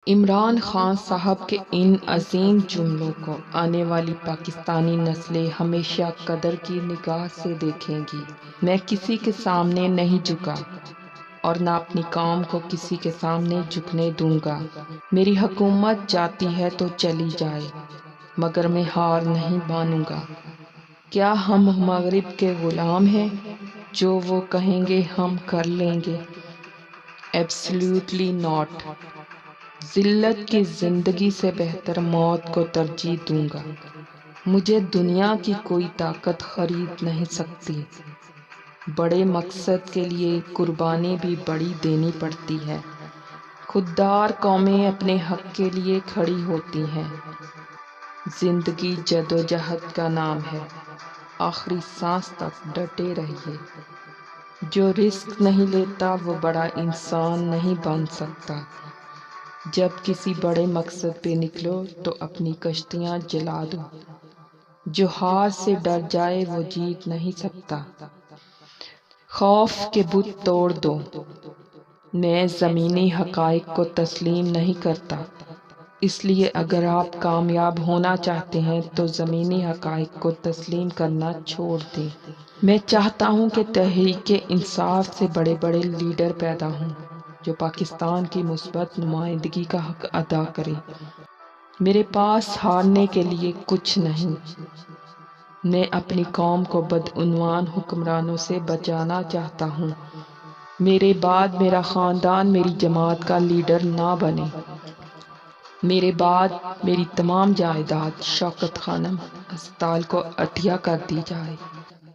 عمران خان صاحب کے ان عظیم جملوں کو آنے والی پاکستانی نسلیں ہمیشہ قدر کی نگاہ سے دیکھیں گی۔ میں کسی کے سامنے نہیں جھکا اور نہ اپنی قوم کو کسی کے سامنے جھکنے دوں گا۔ میری حکومت جاتی ہے تو چلی جائے، مگر میں ہار نہیں مانوں گا۔ کیا ہم مغرب کے غلام ہیں؟ جو وہ کہیں گے ہم کر لیں گے؟ Absolutely not. ذلت کی زندگی سے بہتر موت کو ترجیح دوں گا۔ مجھے دنیا کی کوئی طاقت خرید نہیں سکتی۔ بڑے مقصد کے لیے قربانی بھی بڑی دینی پڑتی ہے۔ خوددار قومیں اپنے حق کے لیے کھڑی ہوتی ہیں۔ زندگی جدوجہد کا نام ہے۔ آخری سانس تک ڈٹے رہیے۔ جو رسک نہیں لیتا وہ بڑا انسان نہیں بن سکتا۔ جب کسی بڑے مقصد پہ نکلو تو اپنی کشتیاں جلا دو۔ جو ہار سے ڈر جائے وہ جیت نہیں سکتا۔ خوف کے بت توڑ دو۔ میں زمینی حقائق کو تسلیم نہیں کرتا، اس لیے اگر آپ کامیاب ہونا چاہتے ہیں تو زمینی حقائق کو تسلیم کرنا چھوڑ دیں۔ میں چاہتا ہوں کہ تحریک انصاف سے بڑے بڑے لیڈر پیدا ہوں جو پاکستان کی مثبت نمائندگی کا حق ادا کریں۔ میرے پاس ہارنے کے لیے کچھ نہیں۔ میں اپنی قوم کو بدعنوان حکمرانوں سے بچانا چاہتا ہوں۔ میرے بعد میرا خاندان میری جماعت کا لیڈر نہ بنے۔ میرے بعد میری تمام جائیداد شوکت خانم ہسپتال کو عطیہ کر دی جائے۔